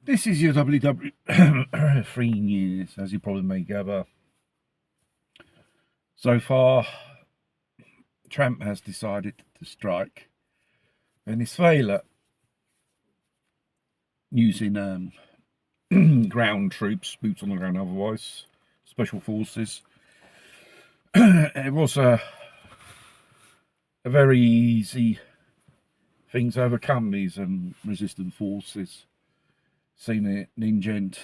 This is your WW3 news, as you probably may gather. So far, Trump has decided to strike Venezuela using ground troops, boots on the ground otherwise, special forces. It was a very easy thing to overcome these resistant forces. Seen an ingent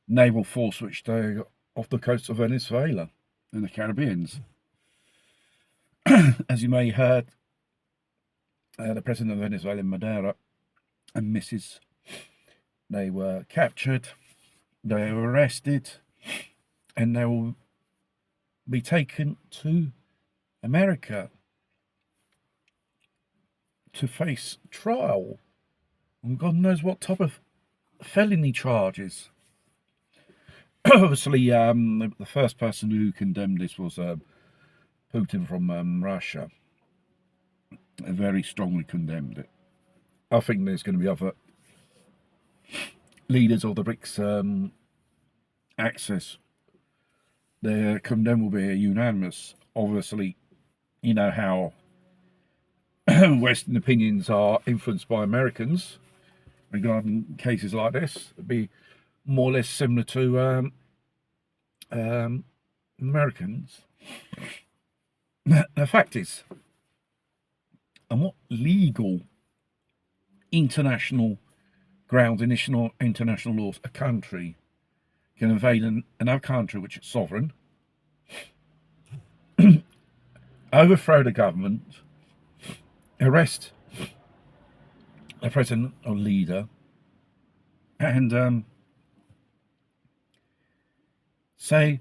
naval force which they got off the coast of Venezuela in the Caribbeans. As you may have heard, the president of Venezuela, Maduro, and Mrs. They were captured, they were arrested, and they will be taken to America to face trial on God knows what type of felony charges. Obviously, the first person who condemned this was Putin from Russia. Very strongly condemned it. I think there's going to be other leaders of the BRICS axis. Their condemn will be unanimous. Obviously, you know how Western opinions are influenced by Americans regarding cases like this. It'd be more or less similar to Americans. The fact is, and what legal international grounds, international laws, a country can invade another country which is sovereign, overthrow the government, arrest a president or leader, and say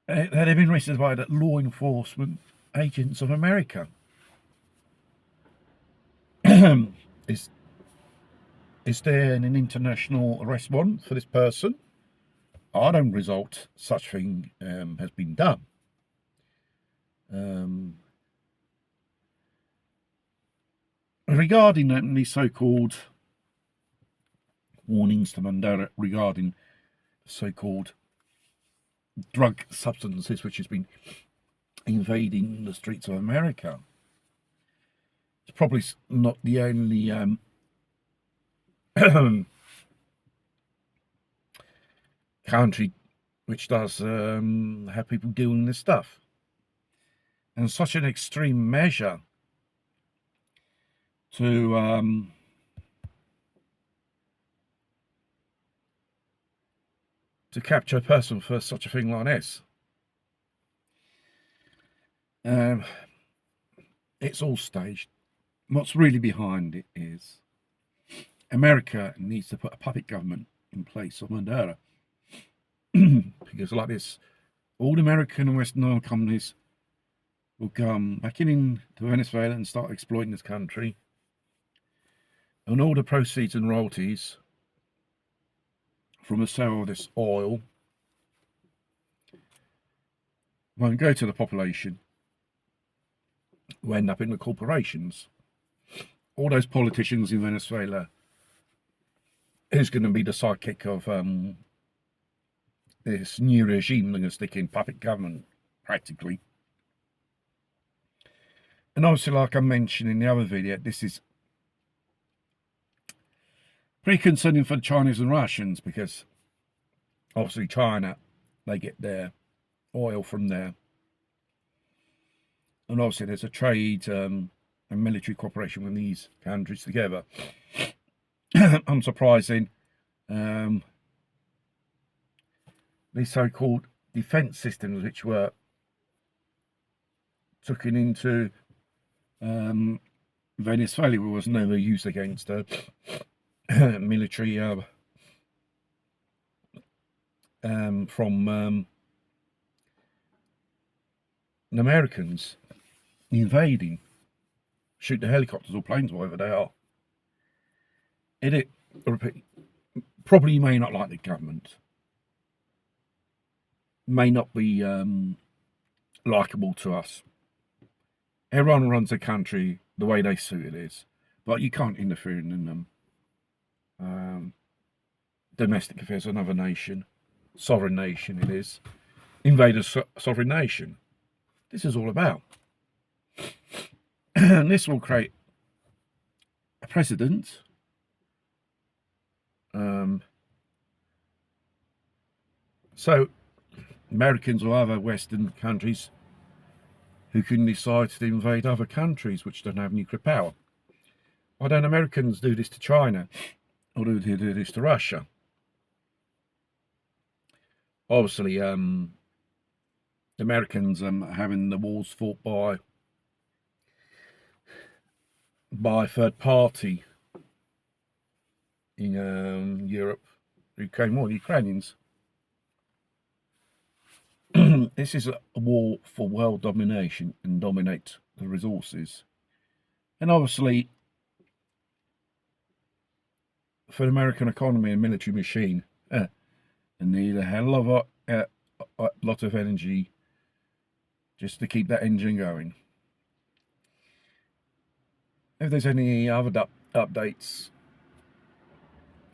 that they've been arrested by the law enforcement agents of America. Is there an international arrest warrant for this person? I don't result such thing has been done. Regarding the so-called warnings to Maduro regarding so-called drug substances which has been invading the streets of America, it's probably not the only country which does have people doing this stuff. And such an extreme measure to capture a person for such a thing like this. It's all staged. What's really behind it is America needs to put a puppet government in place of Maduro. Because like this, all the American and Western oil companies will come back into Venezuela and start exploiting this country. And all the proceeds and royalties from the sale of this oil won't go to the population, will end up in the corporations. All those politicians in Venezuela is going to be the sidekick of this new regime. They're going to stick in puppet government, practically. And obviously, like I mentioned in the other video, this is pretty concerning for the Chinese and Russians, because obviously China, they get their oil from there. And obviously there's a trade and military cooperation with these countries together. Unsurprising, these so-called defence systems which were taken into Venezuela was never used against military from the Americans invading, shoot the helicopters or planes, whatever they are. It probably you may not like the government, may not be likeable to us. Everyone runs a country the way they suit it is. but you can't interfere in domestic affairs of another nation, sovereign nation it is, invade a sovereign nation. This is all about. And this will create a precedent. So Americans or other Western countries who can decide to invade other countries which don't have nuclear power. Why don't Americans do this to China, or do they do this to Russia? Obviously, Americans having the wars fought by third party in Europe, Ukraine war, the Ukrainians. This is a war for world domination and dominate the resources. And obviously, for the American economy and military machine, they need a hell of a lot of energy just to keep that engine going. If there's any other updates,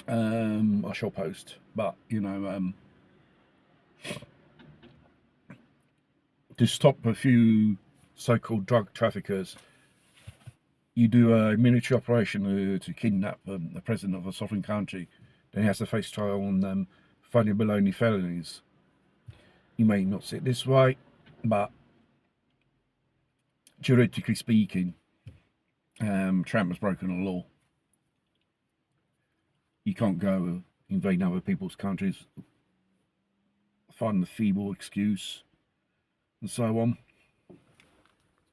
I shall post. But, you know, to stop a few so-called drug traffickers, you do a military operation to kidnap the president of a sovereign country, then he has to face trial on funny baloney felonies. You may not see it this way, but juridically speaking, Trump has broken the law. You can't go invade other people's countries, find the feeble excuse, and so on.